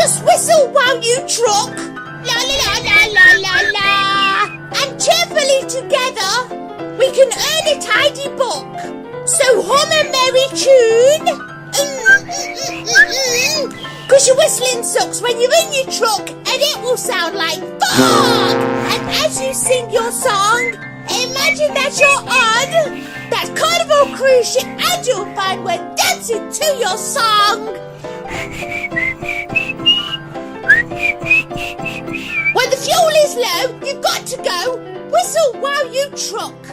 Just whistle while you truck. La la la la la la la. And cheerfully together, we can earn a tidy buck. So hum a merry tune. Cause your whistling sucks when you're in your truck and it will sound like fog. And as you sing your song, imagine that you're on that Carnival cruise ship and you'll find we're dancing to your song. When the fuel is low, you've got to go. Whistle while you truck.